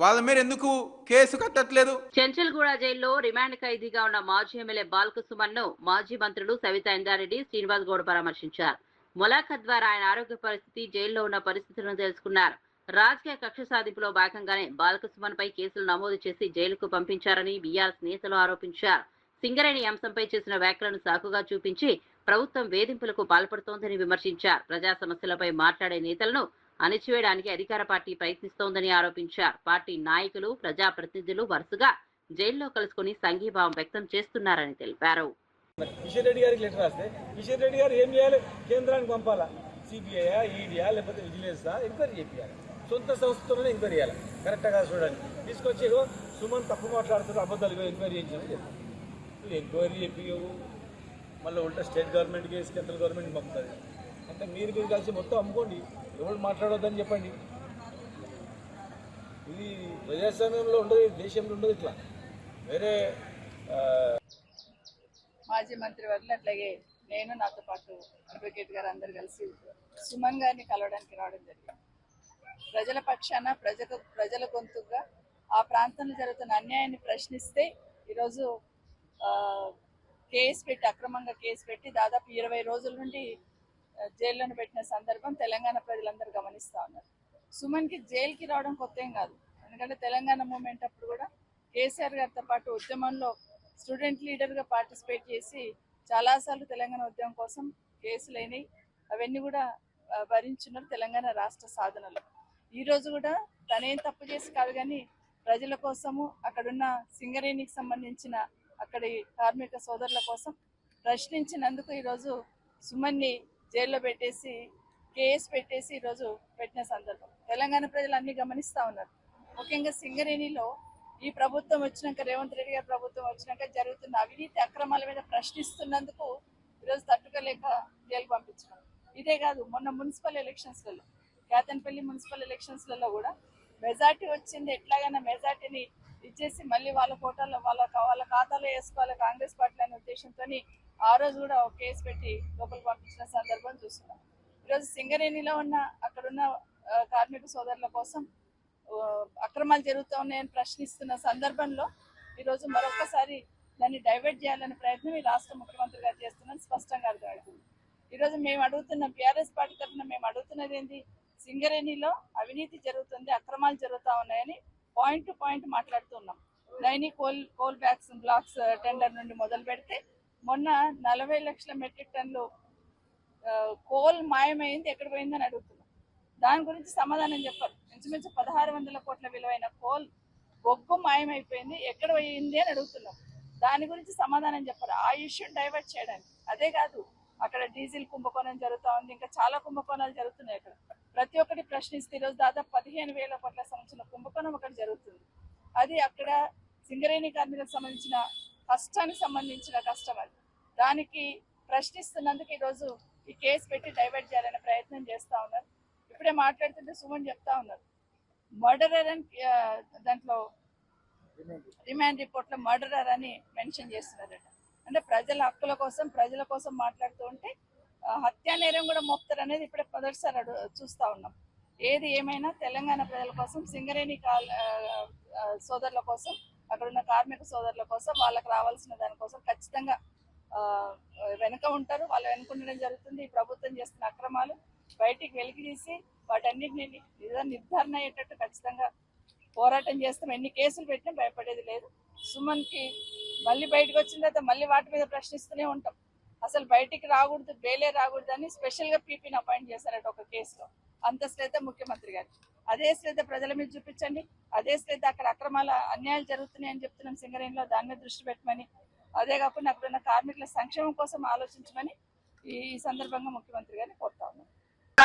వాళ్ళ మీద ఎందుకు కేసు కట్టట్లేదు? చెంచల్గూడ జైల్లో రిమాండ్ ఖైదీగా ఉన్న మాజీ ఎమ్మెల్యే బాల్కసుమన్ ను మాజీ మంత్రులు సవితా ఇందారెడ్డి, శ్రీనివాస్ గౌడ్ పరామర్శించారు. ములాఖత్ ద్వారా ఆయన ఆరోగ్య పరిస్థితి, జైల్లో ఉన్న పరిస్థితులను తెలుసుకున్నారు. రాజకీయ కక్ష సాధింపులో భాగంగానే బాల్కసుమన్ పై కేసులు నమోదు చేసి జైలుకు పంపించారని బీఆర్ఎస్ నేతలు ఆరోపించారు. సింగరేణి అంశంపై చేసిన వ్యాఖ్యలను సాకుగా చూపించి ప్రభుత్వం వేధింపులకు పాల్పడుతోందని విమర్శించారు. ప్రజా సమస్యలపై మాట్లాడే నేతలను అణిచివేయడానికి అధికార పార్టీ ప్రయత్నిస్తోందని ఆరోపించారు. పార్టీ నాయకులు, ప్రజాప్రతినిధులు వరుసగా జైల్లో కలుసుకుని సంఘీభావం వ్యక్తం చేస్తున్నారని తెలిపారు. కిషన్ రెడ్డి గారికి లెటర్ రాస్తే కిషన్ రెడ్డి గారు ఏం చేయాలి? కేంద్రానికి పంపాలా, సిబిఐయా, ఈడీయా, లేకపోతే విజిలెన్సా ఎంక్వైరీ చేయాలి. సొంత సంస్థతోనే ఎంక్వైరీ చేయాలి. కరెక్ట్గా చూడండి, తీసుకొచ్చి సుమన్ తప్పు మాట్లాడుతున్నారు, అబద్ధాలు ఎంక్వైరీ చేయించాలని చెప్పి ఎంక్వైరీ చెప్పి మళ్ళీ ఉంటా స్టేట్ గవర్నమెంట్కి, సెంట్రల్ గవర్నమెంట్కి పంపుతుంది. అంటే మీరు కలిసి మొత్తం అమ్ముకోండి, ఎవరు మాట్లాడొద్దని చెప్పండి. ఇది ప్రజాస్వామ్యంలో ఉండదు, దేశంలో ఉండదు. ఇట్లా వేరే మాజీ మంత్రి వర్లు అట్లాగే నేను, నాతో పాటు అడ్వకేట్ గారు అందరు కలిసి సుమన్ గారిని కలవడానికి రావడం జరిగింది. ప్రజల పక్షాన, ప్రజల గొంతుగా ఆ ప్రాంతంలో జరుగుతున్న అన్యాయాన్ని ప్రశ్నిస్తే ఈరోజు కేసు పెట్టి, అక్రమంగా కేసు పెట్టి దాదాపు 20 రోజుల నుండి జైల్లోనే పెట్టిన సందర్భం తెలంగాణ ప్రజలందరూ గమనిస్తూ ఉన్నారు. సుమన్కి జైలుకి రావడం కొత్త ఏం కాదు. ఎందుకంటే తెలంగాణ మూమెంట్ అప్పుడు కూడా కేసీఆర్ గారితో పాటు ఉద్యమంలో స్టూడెంట్ లీడర్గా పార్టిసిపేట్ చేసి చాలాసార్లు తెలంగాణ ఉద్యమం కోసం కేసులైనవి, అవన్నీ కూడా భరించున్నారు తెలంగాణ రాష్ట్ర సాధనలో. ఈరోజు కూడా తనేం తప్పు చేసి కాదు, కానీ ప్రజల కోసము, అక్కడున్న సింగరేణికి సంబంధించిన అక్కడి కార్మిక సోదరుల కోసం ప్రశ్నించినందుకు ఈరోజు సుమన్ని జైల్లో పెట్టేసి, కేసు పెట్టేసి ఈరోజు పెట్టిన సందర్భం తెలంగాణ ప్రజలు అన్ని గమనిస్తూ ఉన్నారు. ముఖ్యంగా సింగరేణిలో ఈ ప్రభుత్వం వచ్చినాక, రేవంత్ రెడ్డి గారి ప్రభుత్వం వచ్చినాక జరుగుతున్న అవినీతి అక్రమాల మీద ప్రశ్నిస్తున్నందుకు ఈరోజు తట్టుకోలేక జైలుకు పంపించడం. ఇదే కాదు, మొన్న మున్సిపల్ ఎలక్షన్స్లలో, కేతన్పల్లి మున్సిపల్ ఎలక్షన్స్లలో కూడా మెజార్టీ వచ్చింది, ఎట్లాగైనా మెజార్టీని ఇచ్చేసి మళ్ళీ వాళ్ళ కోటాల్లో వాళ్ళ ఖాతాలో వేసుకోవాలి కాంగ్రెస్ పార్టీ అనే ఉద్దేశంతో ఆ రోజు కూడా ఒక కేసు పెట్టి లోపలికి పంపించిన సందర్భం చూస్తున్నాం. ఈరోజు సింగరేణిలో ఉన్న అక్కడున్న కార్మిక సోదరుల కోసం అక్రమాలు జరుగుతూ ఉన్నాయని ప్రశ్నిస్తున్న సందర్భంలో ఈరోజు మరొకసారి దాన్ని డైవర్ట్ చేయాలనే ప్రయత్నం ఈ రాష్ట్ర ముఖ్యమంత్రి గారు చేస్తున్నారని స్పష్టంగా అర్థమవుతుంది. ఈరోజు మేము అడుగుతున్నాం, బీఆర్ఎస్ పార్టీ తరఫున మేము అడుగుతున్నది ఏంటి? సింగరేణిలో అవినీతి జరుగుతుంది, అక్రమాలు జరుగుతూ ఉన్నాయని పాయింట్ టు పాయింట్ మాట్లాడుతున్నాం. నైని కోల్ బ్లాక్స్ టెండర్ నుండి మొదలు పెడితే మొన్న 40 లక్షల మెట్రిక్ టన్నులు కోల్ మాయమైంది, ఎక్కడ పోయిందని అడుగుతున్నాం. దాని గురించి సమాధానం చెప్పారు. ఇంచుమించు 1600 కోట్ల విలువైన కోల్ బొగ్గు మాయమైపోయింది, ఎక్కడ పోయింది అని అడుగుతున్నాం. దాని గురించి సమాధానం చెప్పారు. ఆ ఇష్యూని డైవర్ట్ చేయడానికి. అదే కాదు, అక్కడ డీజిల్ కుంభకోణం జరుగుతూ ఉంది, ఇంకా చాలా కుంభకోణాలు జరుగుతున్నాయి. అక్కడ ప్రతి ఒక్కటి ప్రశ్నిస్తే ఈరోజు దాదాపు 15,000 కోట్ల సంబంధించిన కుంభకోణం అక్కడ జరుగుతుంది. అది అక్కడ సింగరేణి కార్మికులకు సంబంధించిన కష్టానికి సంబంధించిన కష్టం. అది దానికి ప్రశ్నిస్తున్నందుకు ఈరోజు ఈ కేసు పెట్టి డైవర్ట్ చేయాలనే ప్రయత్నం చేస్తూ ఉన్నారు. ఇప్పుడే మాట్లాడుతుంటే సుమన్ చెప్తా ఉన్నారు, మర్డరర్ అని దాంట్లో రిమాండ్ రిపోర్ట్లో మర్డరర్ అని మెన్షన్ చేస్తున్నారట. అంటే ప్రజల హక్కుల కోసం, ప్రజల కోసం మాట్లాడుతూ ఉంటే హత్యా నేరం కూడా మోపుతారు అనేది ఇప్పుడే మొదటిసారి చూస్తూ ఉన్నాం. ఏది ఏమైనా తెలంగాణ ప్రజల కోసం, సింగరేణి సోదరుల కోసం, అక్కడ ఉన్న కార్మిక సోదరుల కోసం, వాళ్ళకి రావాల్సిన దానికోసం ఖచ్చితంగా వెనుక ఉంటారు. వాళ్ళు వెనుకుండడం జరుగుతుంది. ఈ ప్రభుత్వం చేస్తున్న అక్రమాలు బయటికి వెలికి తీసి వాటన్నిటిని నిర్ధారణ అయ్యేటట్టు ఖచ్చితంగా పోరాటం చేస్తాం. ఎన్ని కేసులు పెట్టినా భయపడేది లేదు. సుమన్కి మళ్ళీ బయటకు వచ్చిన తర్వాత మళ్ళీ వాటి మీద ప్రశ్నిస్తూనే ఉంటాం. అసలు బయటికి రాకూడదు, బెయిలే రాకూడదు అని స్పెషల్గా పీపీని అపాయింట్ చేశారట ఒక కేసులో. అంత శ్రద్ధ ముఖ్యమంత్రి గారు. అదే శ్రద్ధ ప్రజల మీద చూపించండి. అదే శ్రద్ధ అక్కడ అక్రమాల అన్యాయాలు జరుగుతున్నాయని చెప్తున్నాం సింగరేణిలో, దాని మీద దృష్టి పెట్టమని, అదే కాకుండా అక్కడున్న కార్మికుల సంక్షేమం కోసం ఆలోచించమని ఈ సందర్భంగా ముఖ్యమంత్రి గారిని కోరుతా ఉన్నాం.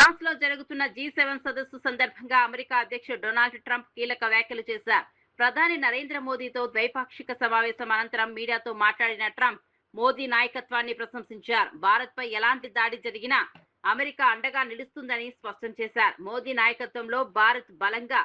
ఫ్రాన్స్ లో జరుగుతున్న G7 సదస్సు సందర్భంగా అమెరికా అధ్యక్షుడు డొనాల్డ్ ట్రంప్ కీలక వ్యాఖ్యలు చేశారు. ప్రధాని నరేంద్ర మోదీతో ద్వైపాక్షిక సమావేశం అనంతరం మీడియాతో మాట్లాడిన ట్రంప్ మోదీ నాయకత్వాన్ని ప్రశంసించారు. భారత్ పై ఎలాంటి దాడి జరిగినా అమెరికా అండగా నిలుస్తుందని స్పష్టం చేశారు. మోదీ నాయకత్వంలో భారత్ బలంగా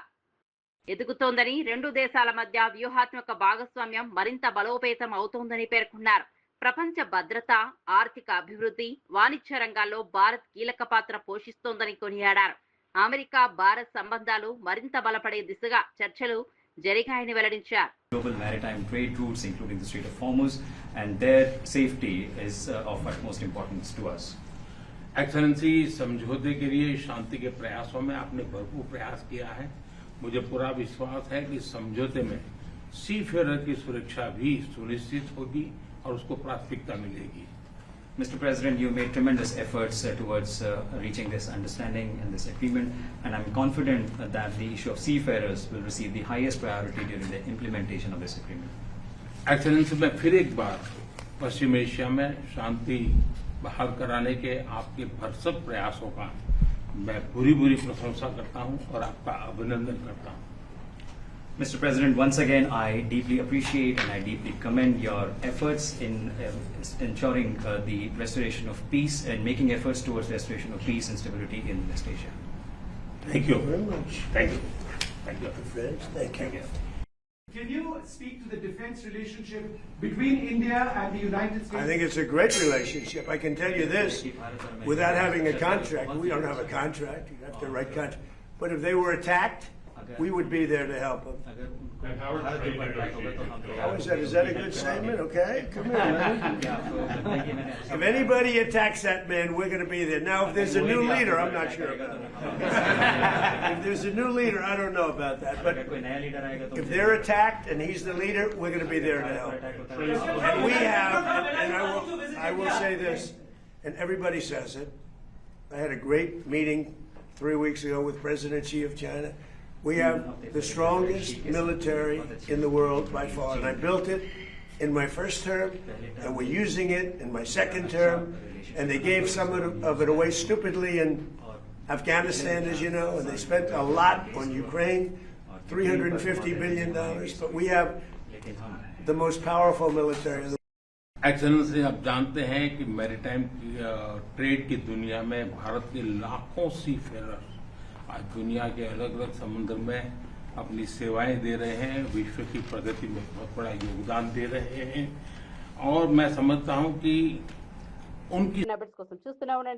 ఎదుగుతోందని, రెండు దేశాల మధ్య వ్యూహాత్మక భాగస్వామ్యం మరింత బలోపేతం అవుతోందని పేర్కొన్నారు. ప్రపంచ భద్రత, ఆర్థిక అభివృద్ధి, వాణిజ్య రంగాల్లో భారత్ కీలక పాత్ర పోషిస్తోందని కొనియాడారు. అమెరికా భారత్ సంబంధాలు మరింత బలపడే దిశగా చర్చలు జరిగాయని వెల్లడించారు. Global maritime trade routes, including the Strait of Hormuz, and their safety is of utmost importance to us. Excellency, समझौते के लिए शांति के प्रयासों में आपने भरपूर प्रयास किया है. मुझे पूरा विश्वास है कि समझौते में सी फेरर की सुरक्षा भी सुनिश्चित होगी और उसको प्राथमिकता मिलेगी. Mr. President, you made tremendous efforts towards reaching this understanding and this agreement, and I'm confident that the issue of seafarers will receive the highest priority during the implementation of this agreement. Excellency, मैं फिर एक बार पश्चिम Asia में शांति बहाल कराने के आपके भरसक प्रयासों का मैं पूरी प्रशंसा करता हूं और आपका अभिनंदन करता हूं. Mr. President, once again, I deeply appreciate and I deeply commend your efforts in ensuring the restoration of peace and making efforts towards restoration of peace and stability in West Asia. Thank you very much. Thank you. Thank you. Friends, thank you. Can you speak to the defense relationship between India and the United States? I think it's a great relationship. I can tell you this, without having a contract, we don't have a contract, you have to write contract. But if they were attacked, we would be there to help them. How is that? Is that a good statement? Okay, come here, man. If anybody attacks that man, we're going to be there. Now, if there's a new leader, I'm not sure about it. If there's a new leader, I don't know about that. But if they're attacked and he's the leader, we're going to be there to help. And we have, and I will say this, and everybody says it. I had a great meeting 3 weeks ago with President Xi of China. We have the strongest military in the world by far, and I built it in my first term, and we're using it in my second term, and they gave some of it away stupidly in Afghanistan, as you know, and they spent a lot on Ukraine, $350 billion, but we have the most powerful military in the world. Excellency, आप जानते हैं कि maritime trade की दुनिया में भारत के लाखों सी Ferrer आज दुनिया के अलग अलग समुद्र में अपनी सेवाएं दे रहे हैं, विश्व की प्रगति में बहुत बड़ा योगदान दे रहे हैं और मैं समझता हूं कि उनकी కోసం చూస్తూనే ఉండండి.